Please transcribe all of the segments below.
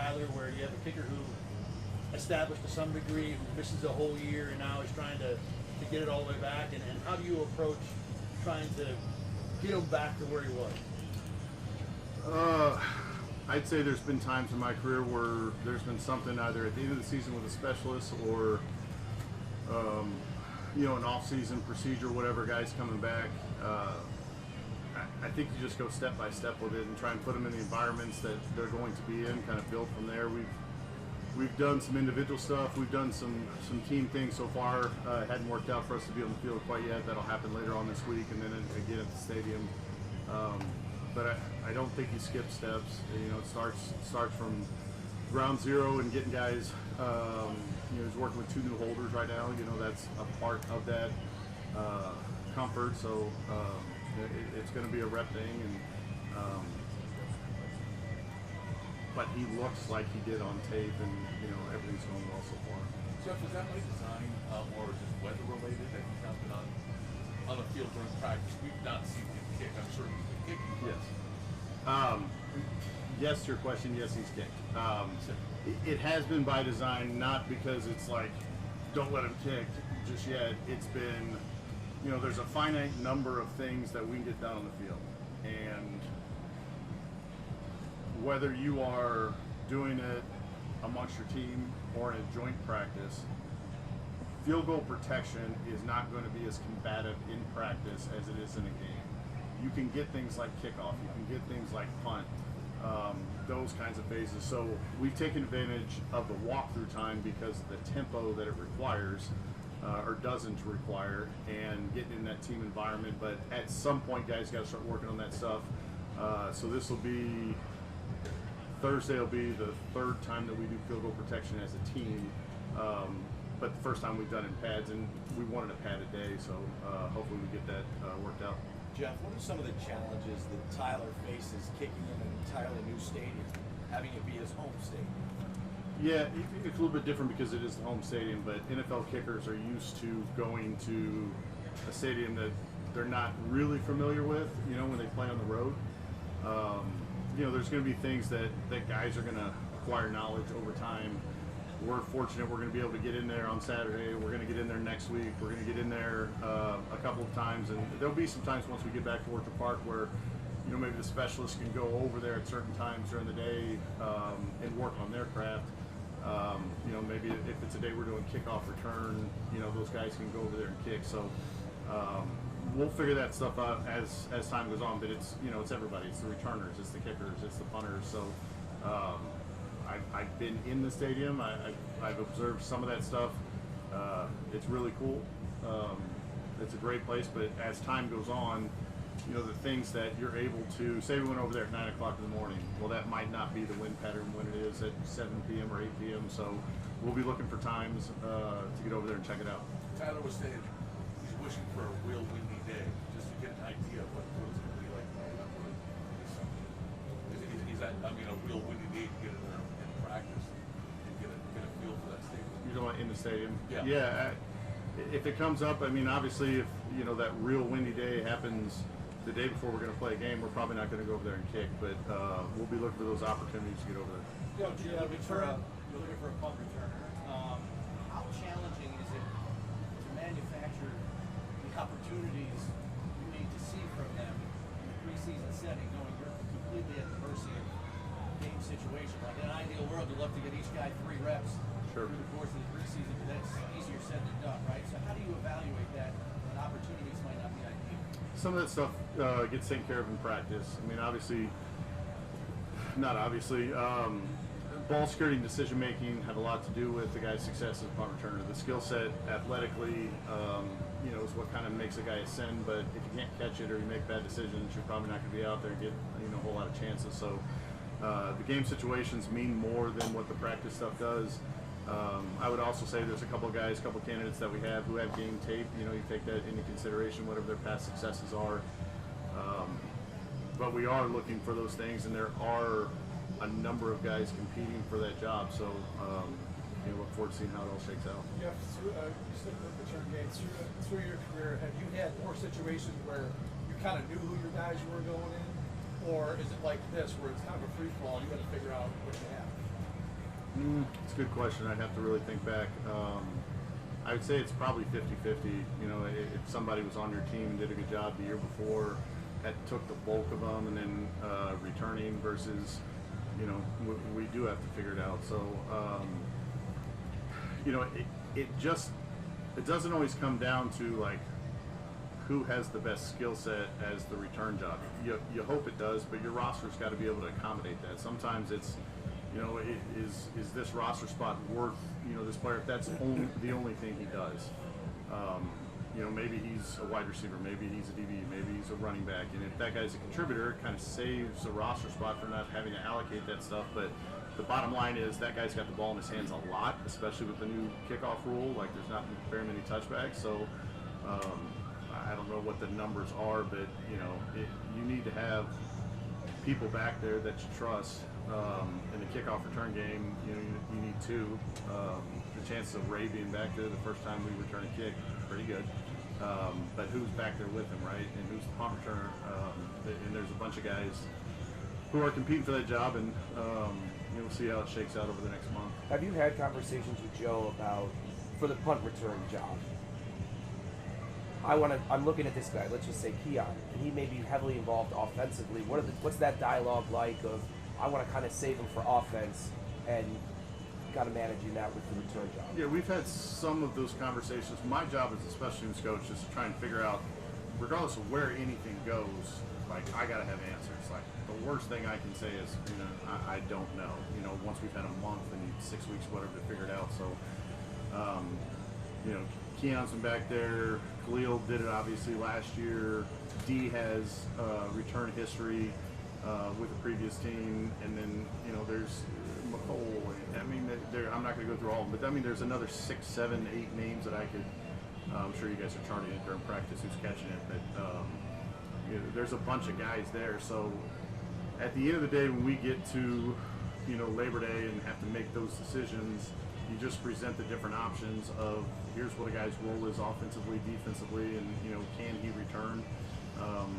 Tyler, where you have a kicker who established to some degree, who misses a whole year, and now is trying to get it all the way back? And how do you approach trying to get him back to where he was? I'd say there's been times in my career where there's been something either at the end of the season with a specialist or, an off-season procedure, whatever, guys coming back. I think you just go step by step with it and try and put them in the environments that they're going to be in, kind of build from there. We've done some individual stuff. We've done some team things so far. It hadn't worked out for us to be on the field quite yet. That'll happen later on this week, and then again at the stadium. But I don't think you skip steps. It starts from ground zero and getting guys. He's working with 2 new holders right now. That's a part of that comfort. So it's going to be a rep thing, and but he looks like he did on tape, and everything's going well so far. Jeff, was that by design, or is this weather related that he's not been on the field during practice? We've not seen him kick. I'm sure he's been kicking. Yes. Yes to your question, yes, he's kicked. It has been by design, not because it's like, don't let him kick just yet. It's been, there's a finite number of things that we can get done on the field. And whether you are doing it amongst your team or in a joint practice, field goal protection is not going to be as combative in practice as it is in a game. You can get things like kickoff, you can get things like punt, those kinds of phases. So we've taken advantage of the walkthrough time because of the tempo that it requires or doesn't require, and getting in that team environment. But at some point, guys got to start working on that stuff. So this will be, Thursday will be the 3rd time that we do field goal protection as a team. But the first time we've done it in pads, and we wanted a pad a day, so hopefully we get that worked out. Jeff, what are some of the challenges that Tyler faces kicking in an entirely new stadium, having it be his home stadium? Yeah, it's a little bit different because it is the home stadium, but NFL kickers are used to going to a stadium that they're not really familiar with, when they play on the road. There's going to be things that guys are going to acquire knowledge over time. We're fortunate we're going to be able to get in there on Saturday. We're going to get in there next week. We're going to get in there a couple of times, and there'll be some times once we get back to Orchard Park where maybe the specialists can go over there at certain times during the day and work on their craft. Maybe if it's a day we're doing kickoff return, those guys can go over there and kick. So we'll figure that stuff out as time goes on. But it's it's everybody. It's the returners, it's the kickers, it's the punters. So I've been in the stadium. I've observed some of that stuff. It's really cool. It's a great place. But as time goes on, the things that you're able to, say we went over there at 9 o'clock in the morning, well, that might not be the wind pattern when it is at 7 p.m. or 8 p.m. So we'll be looking for times to get over there and check it out. Tyler was saying he's wishing for a real windy day, just to get an idea of what it's going to be like this summer. A real windy day to get in there and practice and get a feel for that stadium. You're talking about in the stadium? Yeah. Yeah. If it comes up, obviously, if that real windy day happens the day before we're going to play a game, we're probably not going to go over there and kick, but we'll be looking for those opportunities to get over there. You're looking for a punt returner. How challenging is it to manufacture the opportunities you need to see from them in the preseason setting, knowing you're completely at the mercy of game situation? Like in an ideal world, you'd love to get each guy 3 reps through the course of the preseason, but that's easier said than done, right? So how do you evaluate that when opportunities might not be ideal? Some of that stuff gets taken care of in practice. Ball security and decision making have a lot to do with the guy's success as a punt returner. The skill set athletically, is what kind of makes a guy ascend. But if you can't catch it or you make bad decisions, you're probably not going to be out there and get a whole lot of chances. So the game situations mean more than what the practice stuff does. I would also say there's a couple candidates that we have who have game tape. You take that into consideration, whatever their past successes are. But we are looking for those things, and there are a number of guys competing for that job. So look forward to seeing how it all shakes out. Jeff, you said the return game. Through your career, have you had more situations where you kind of knew who your guys were going in? Or is it like this, where it's kind of a free-for-all, you got to figure out what you have? It's a good question. I'd have to really think back. I would say it's probably 50-50. You know, if somebody was on your team and did a good job the year before, that took the bulk of them, and then returning versus, you know, we do have to figure it out. So, you know, it doesn't always come down to like who has the best skill set as the return job. You hope it does, but your roster's got to be able to accommodate that. Sometimes it's, you know, is this roster spot worth, you know, this player, if that's the only thing he does. You know, maybe he's a wide receiver, maybe he's a DB, maybe he's a running back, and if that guy's a contributor, it kind of saves the roster spot for not having to allocate that stuff. But the bottom line is that guy's got the ball in his hands a lot, especially with the new kickoff rule. Like, there's not very many touchbacks, so I don't know what the numbers are, but you know, you need to have people back there that you trust. In the kickoff return game, you know, you need two. The chances of Ray being back there the first time we return a kick, pretty good. But who's back there with him, right? And who's the punt returner? And there's a bunch of guys who are competing for that job, and we'll see how it shakes out over the next month. Have you had conversations with Joe about, for the punt return job? I'm looking at this guy, let's just say Keon, and he may be heavily involved offensively. What's that dialogue like of, I want to kind of save him for offense, and kind of managing that with the return job? Yeah, we've had some of those conversations. My job as a special teams coach is to try and figure out, regardless of where anything goes, like, I got to have answers. Like, the worst thing I can say is, you know, I don't know. You know, once we've had a month and 6 weeks, whatever, to figure it out. So, you know, Keon's been back there. Khalil did it obviously last year. D has return history with the previous team, and then, you know, there's McCole. I mean, I'm not going to go through all of them, but I mean, there's another 6, 7, 8 names that I could. I'm sure you guys are charting it during practice who's catching it, but you know, there's a bunch of guys there. So at the end of the day, when we get to, you know, Labor Day and have to make those decisions, you just present the different options of, here's what a guy's role is offensively, defensively, and, you know, can he return?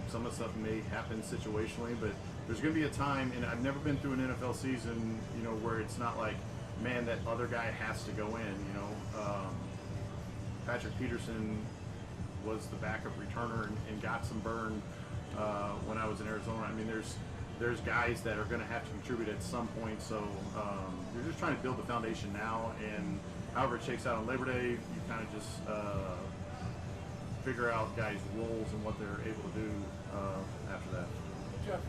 Some of the stuff may happen situationally, but there's going to be a time, and I've never been through an NFL season, you know, where it's not like, man, that other guy has to go in, you know. Patrick Peterson was the backup returner and got some burn when I was in Arizona. I mean, there's guys that are going to have to contribute at some point, so you're just trying to build the foundation now, and however it shakes out on Labor Day, you kind of just figure out guys' roles and what they're able to do after that. Jeff,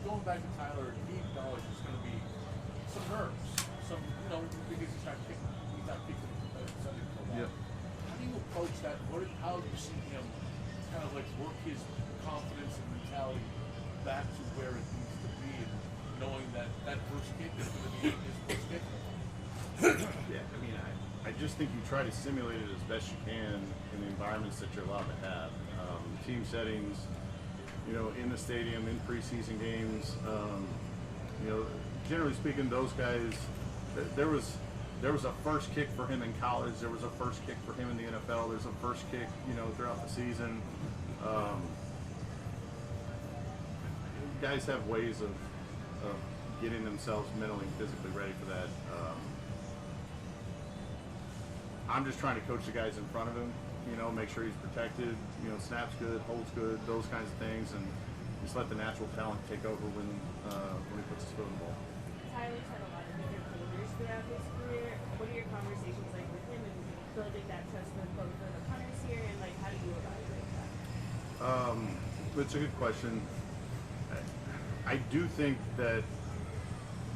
going back to Tyler, he acknowledged there's going to be some nerves, some, you know, because he's not kicking Sunday before that. Yeah. How do you approach that? How do you see him kind of like work his confidence and mentality back to where it needs to be, and knowing that that first kick is going to be his first kick? Yeah, I mean, I just think you try to simulate it as best you can in the environments that you're allowed to have. Team settings, you know, in the stadium, in preseason games. You know, generally speaking, those guys, there was a first kick for him in college. There was a first kick for him in the NFL. There's a first kick, you know, throughout the season. Guys have ways of getting themselves mentally and physically ready for that. I'm just trying to coach the guys in front of him, you know, make sure he's protected, you know, snaps good, holds good, those kinds of things, and just let the natural talent take over when he puts his foot in the ball. Tyler's had a lot of different fielders throughout his career. What are your conversations like with him and building that trust with both of the punters here, and like how do you evaluate that? It's a good question. I do think that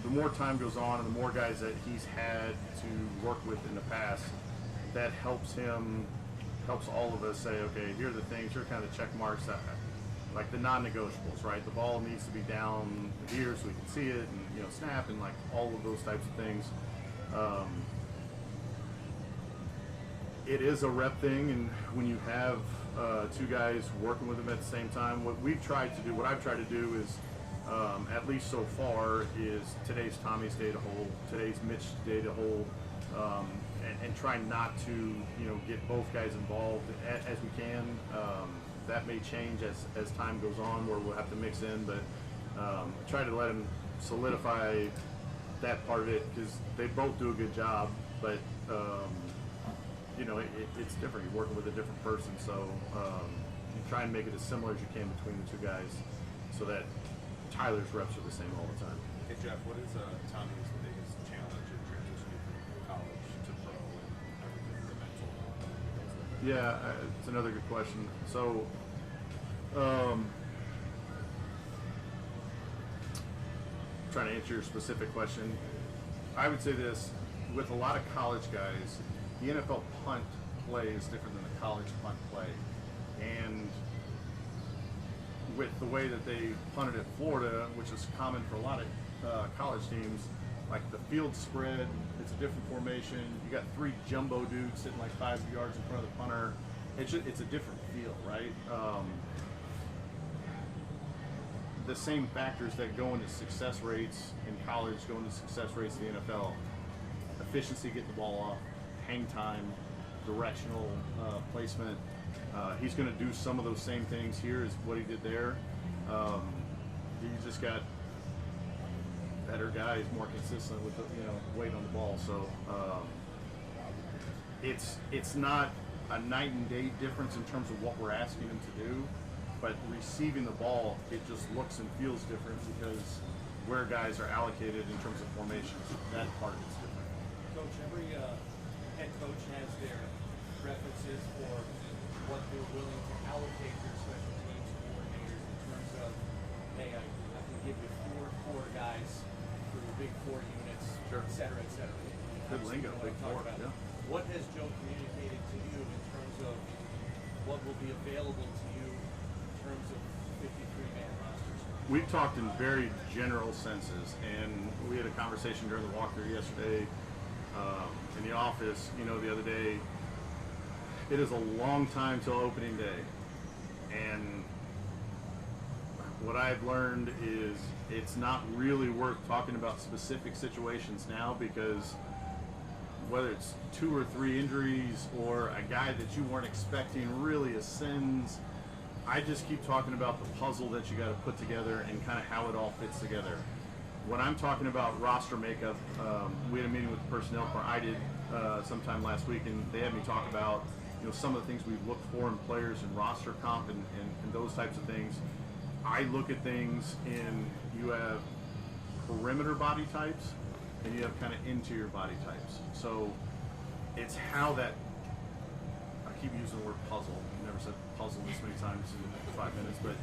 the more time goes on and the more guys that he's had to work with in the past, that helps all of us say, okay, here are the things, here are kind of the check marks, that, like the non-negotiables, right? The ball needs to be down here so we can see it, and, you know, snap, and like all of those types of things. It is a rep thing, and when you have two guys working with them at the same time, what I've tried to do is, at least so far, is today's Tommy's day to hold, today's Mitch's day to hold, and try not to, you know, get both guys involved as we can. That may change as time goes on, where we'll have to mix in, but try to let him solidify that part of it, because they both do a good job, but you know, it's different. You're working with a different person, so you try and make it as similar as you can between the two guys, so that Tyler's reps are the same all the time. Hey Jeff, what is Tommy's biggest challenge in transitioning from college to pro and everything, the mental? Yeah, it's another good question. So, trying to answer your specific question, I would say this: with a lot of college guys, the NFL punt play is different than the college punt play, and with the way that they punted at Florida, which is common for a lot of college teams, like the field spread, it's a different formation. You got three jumbo dudes sitting like 5 yards in front of the punter. It's a different feel, right? The same factors that go into success rates in college go into success rates in the NFL. Efficiency, getting the ball off, hang time, directional placement. He's going to do some of those same things here as what he did there. He's just got better guys, more consistent with the, weight on the ball. So it's not a night and day difference in terms of what we're asking him to do, but receiving the ball, it just looks and feels different because where guys are allocated in terms of formations, that part is different. Coach, every head coach has their preferences for what they're willing to allocate their special teams coordinators in terms of, hey, I can give you four guys for the big 4 units, Sure. et cetera, et cetera. Good lingo, big Talk 4, about yeah. What has Joe communicated to you in terms of what will be available to you in terms of 53-man rosters? We've talked in very general senses, and we had a conversation during the walkthrough yesterday in the office, the other day. It is a long time till opening day, and what I've learned is it's not really worth talking about specific situations now, because whether it's 2 or 3 injuries or a guy that you weren't expecting really ascends, I just keep talking about the puzzle that you got to put together and kind of how it all fits together. When I'm talking about roster makeup, we had a meeting with the personnel part. I did sometime last week, and they had me talk about some of the things we've looked for in players and roster comp and those types of things. I look at things in, you have perimeter body types and you have kind of interior body types. So it's how that, I keep using the word puzzle. I've never said puzzle this many times in 5 minutes, but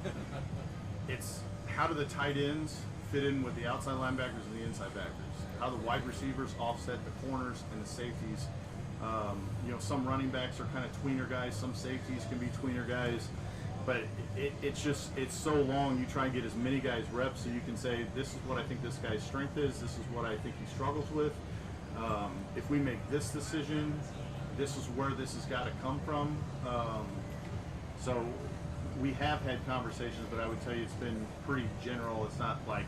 it's how do the tight ends fit in with the outside linebackers and the inside backers? How the wide receivers offset the corners and the safeties. Some running backs are kind of tweener guys, some safeties can be tweener guys, but it's so long. You try and get as many guys reps so you can say, this is what I think this guy's strength is, this is what I think he struggles with. If we make this decision, this is where this has got to come from. So we have had conversations, but I would tell you it's been pretty general. It's not like,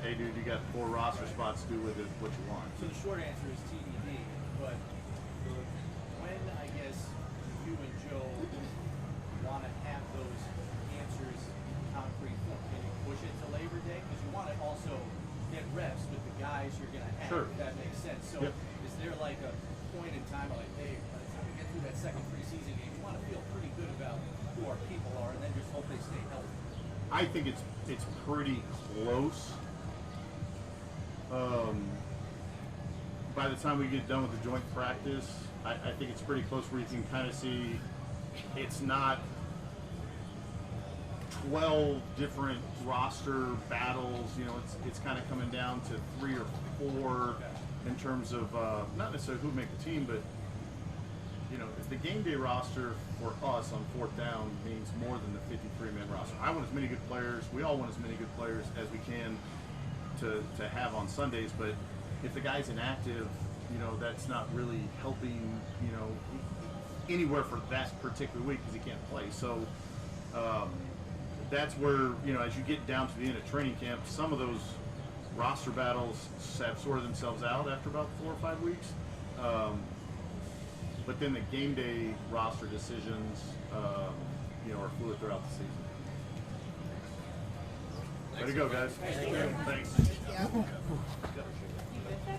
hey dude, you got 4 roster spots, do with it what you want. So the short answer is TBD, but when, I guess, you and Joe want to have those answers in concrete form, can you push it to Labor Day? Because you want to also get reps with the guys you're going to have, Sure. if that makes sense. So Yep. is there like a point in time, like, hey, by the time we get through that second preseason game, you want to feel pretty good about who our people are and then just hope they stay healthy? I think it's pretty close. By the time we get done with the joint practice, I think it's pretty close where you can kind of see it's not 12 different roster battles. It's kind of coming down to 3 or 4 in terms of not necessarily who make the team, but the game day roster for us on 4th down means more than the 53-man roster. I want as many good players. We all want as many good players as we can to have on Sundays, but if the guy's inactive, that's not really helping, anywhere for that particular week because he can't play. So that's where, as you get down to the end of training camp, some of those roster battles have sorted themselves out after about 4 or 5 weeks. But then the game day roster decisions, are fluid throughout the season. Way to go, guys. Thanks.